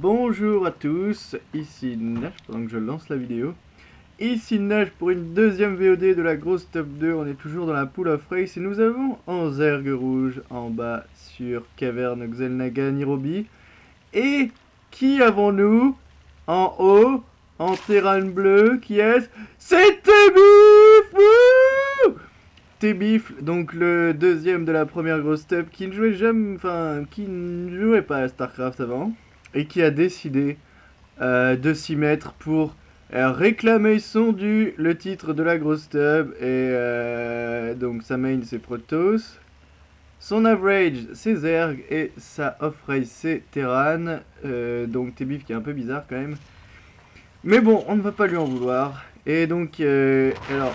Bonjour à tous, ici Nash pendant que je lance la vidéo. Ici Nash pour une deuxième VOD de la grosse top 2, on est toujours dans la pool of race et nous avons en zerg rouge en bas sur caverne Xel'Naga Nairobi. Et qui avons-nous en haut, en terrain bleu, qui est-ce? C'est Tebif! Tebif, donc le deuxième de la première grosse top qui ne jouait jamais, qui ne jouait pas à Starcraft avant et qui a décidé de s'y mettre pour réclamer son dû, le titre de la grosse tub. Et donc sa main c'est Protoss, son average c'est Zerg et sa off-race c'est Terran. Donc Tebif qui est un peu bizarre quand même. Mais bon, on ne va pas lui en vouloir. Et donc, alors,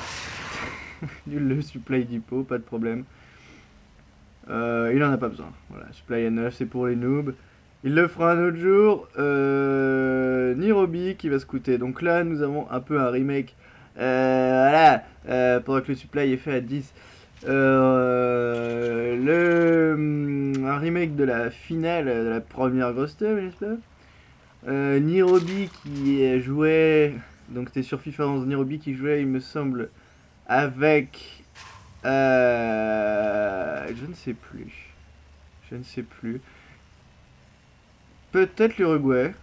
le supply depot, pas de problème. Il en a pas besoin. Voilà, supply à 9, c'est pour les noobs. Il le fera un autre jour. Nairobi qui va scouter. Donc là, nous avons un peu un remake. Voilà, pendant que le supply est fait à 10. Un remake de la finale de la première grosse tub, n'est-ce pas? Nairobi qui jouait. Donc c'était sur FIFA 11. Nairobi qui jouait, il me semble, avec. Je ne sais plus. Je ne sais plus. Peut-être l'Uruguay.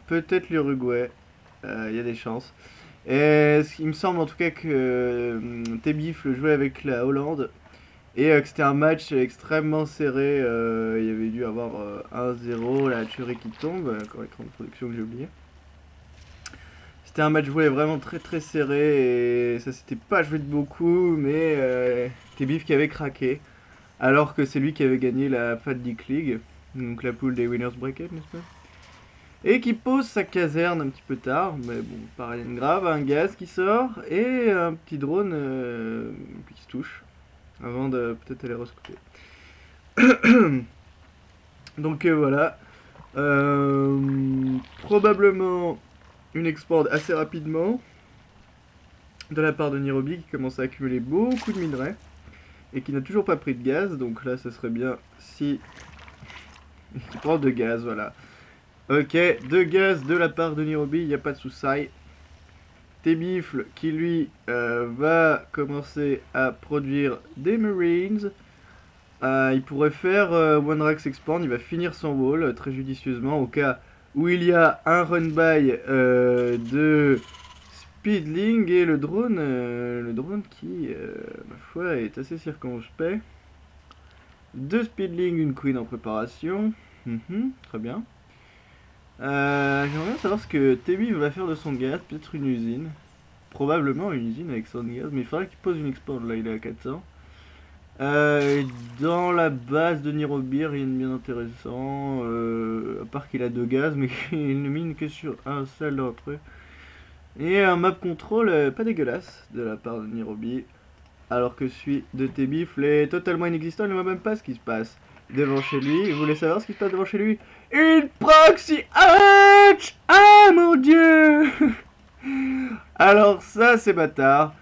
Peut-être l'Uruguay. Il y a des chances. Et il me semble en tout cas que Tebif le jouait avec la Hollande. Et que c'était un match extrêmement serré. Il y avait dû avoir 1-0, la tuerie qui tombe. Encore écran de production que j'ai oublié. C'était un match joué vraiment très très serré. Et ça s'était pas joué de beaucoup. Mais Tebif qui avait craqué. Alors que c'est lui qui avait gagné la Fat Dick League. Donc la poule des Winners Bracket, n'est-ce pas? Et qui pose sa caserne un petit peu tard, mais bon, pas rien de grave, un gaz qui sort, et un petit drone qui se touche, avant de peut-être aller rescouter. Donc voilà, probablement une export assez rapidement, de la part de Nairobi qui commence à accumuler beaucoup de minerais, et qui n'a toujours pas pris de gaz, donc là ce serait bien si... il prend de gaz, voilà. Ok, 2 gaz de la part de Nairobi, il n'y a pas de souci. Tebifle qui lui va commencer à produire des Marines. Il pourrait faire One Rax Expand, il va finir son wall très judicieusement au cas où il y a un run by de Speedling et le drone qui, ma foi, est assez circonspect. 2 Speedling, une Queen en préparation. Très bien. J'aimerais bien savoir ce que Tebif va faire de son gaz, peut-être une usine. Probablement une usine avec son gaz, mais il faudrait qu'il pose une export, là il est à 400. Dans la base de Nairobi, rien de bien intéressant, à part qu'il a 2 gaz, mais il ne mine que sur un seul d'entre eux. Et un map control pas dégueulasse de la part de Nairobi, alors que celui de Tebif est totalement inexistant, il ne voit même pas ce qui se passe devant chez lui. Vous voulez savoir ce qui se passe devant chez lui? Une proxy hatch! Ah mon dieu! Alors ça c'est bâtard.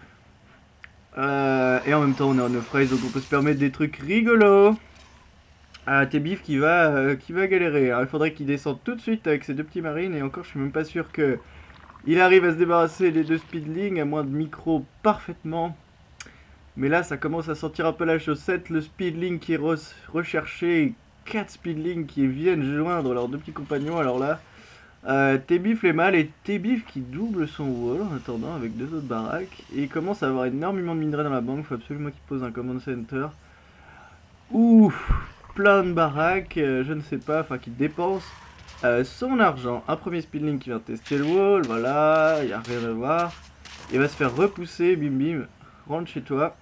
Et en même temps on est en off-race donc on peut se permettre des trucs rigolos. Tebif qui va galérer. Alors, il faudrait qu'il descende tout de suite avec ses 2 petits marines. Et encore je suis même pas sûr que il arrive à se débarrasser des 2 speedlings à moins de micro parfaitement. Mais là ça commence à sentir un peu la chaussette. Le speedling qui est recherché. 4 speedlings qui viennent joindre leurs 2 petits compagnons. Alors là Tebif les mal et Tebif qui double son wall en attendant avec 2 autres baraques. Et il commence à avoir énormément de minerais dans la banque. Il faut absolument qu'il pose un command center. Ouf, plein de baraques, je ne sais pas, enfin qui dépense son argent. Un premier speedling qui vient tester le wall, voilà, il n'y a rien à voir. Il va se faire repousser, bim bim, rentre chez toi.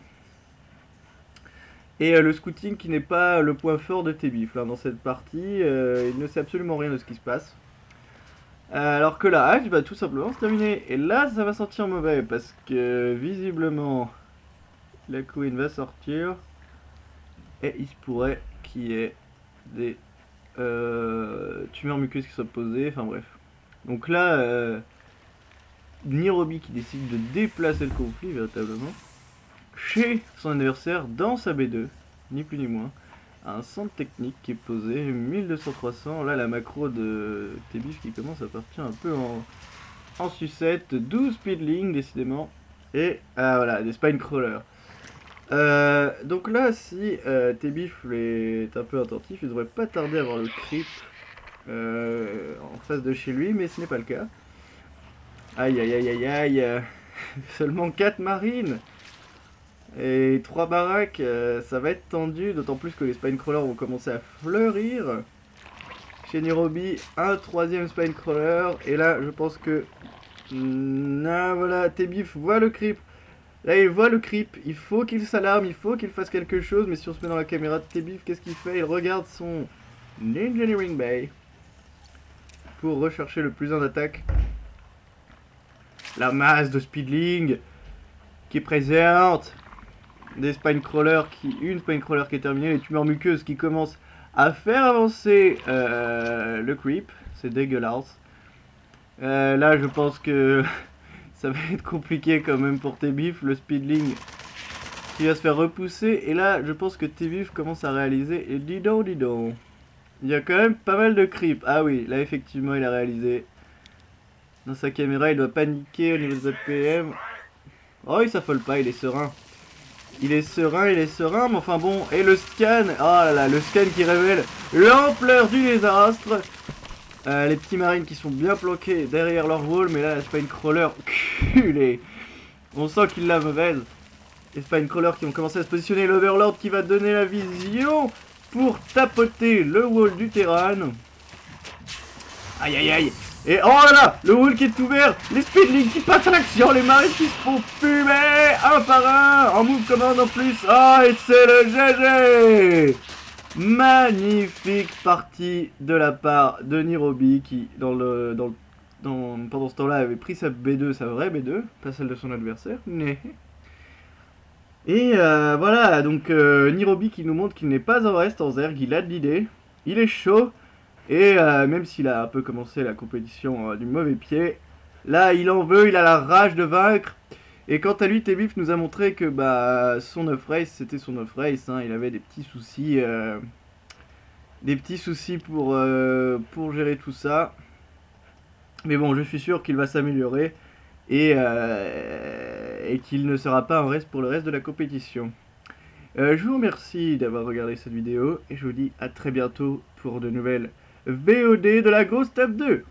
Et le scouting qui n'est pas le point fort de Tebif là, dans cette partie, il ne sait absolument rien de ce qui se passe. Alors que la hache va tout simplement se terminer. Et là ça va sentir mauvais parce que visiblement la queen va sortir. Et il se pourrait qu'il y ait des tumeurs muqueuses qui soient posées, enfin bref. Donc là, Nairobi qui décide de déplacer le conflit véritablement chez son adversaire dans sa B2, ni plus ni moins. un centre technique qui est posé, 1200-300. Là, la macro de Tbif qui commence à partir un peu en sucette. 12 speedling, décidément. Et voilà, des spine crawlers. Donc là, si Tbif est un peu attentif, il devrait pas tarder à avoir le creep en face de chez lui, mais ce n'est pas le cas. Aïe aïe aïe aïe aïe. Seulement 4 marines et 3 baraques, ça va être tendu, d'autant plus que les spine crawlers vont commencer à fleurir. Chez Nairobi, un 3ème spine crawler, et là je pense que... Ah voilà, Tbif voit le creep. Là il voit le creep, il faut qu'il s'alarme, il faut qu'il fasse quelque chose, mais si on se met dans la caméra de Tbif, qu'est-ce qu'il fait? Il regarde son Engineering Bay pour rechercher le plus 1 d'attaque. La masse de speedling qui présente des spine crawlers, une spine crawler qui est terminée, les tumeurs muqueuses qui commencent à faire avancer le creep, c'est dégueulasse. Là je pense que ça va être compliqué quand même pour Tbif, le speedling qui va se faire repousser, et là je pense que Tbif commence à réaliser, et dis donc, il y a quand même pas mal de creep. Ah oui, là effectivement il a réalisé. Dans sa caméra il doit paniquer au niveau des APM. Oh il s'affole pas, il est serein. Il est serein, mais enfin bon. Et le scan, oh là là, le scan qui révèle l'ampleur du désastre. Les petits marines qui sont bien planqués derrière leur wall, mais là, la spine crawler, culé. On sent qu'il l'a mauvaise. Les spine crawlers qui vont commencer à se positionner, l'Overlord qui va donner la vision pour tapoter le wall du terrain. Aïe aïe aïe. Et oh là là, le wall qui est ouvert, les speedlings qui passent à l'action, les marines qui se font fumer un par un, en move command en plus. Ah, et c'est le GG. Magnifique partie de la part de Nairobi qui, pendant ce temps-là, avait pris sa B2, sa vraie B2, pas celle de son adversaire. Et voilà, donc Nairobi qui nous montre qu'il n'est pas en reste en Zerg, il a de l'idée, il est chaud. Et même s'il a un peu commencé la compétition du mauvais pied, là il en veut, il a la rage de vaincre. Et quant à lui, Tbif nous a montré que son off-race, c'était son off-race, hein, il avait des petits soucis pour gérer tout ça. Mais bon, je suis sûr qu'il va s'améliorer et qu'il ne sera pas en reste pour le reste de la compétition. Je vous remercie d'avoir regardé cette vidéo et je vous dis à très bientôt pour de nouvelles VOD de la grosse table 2.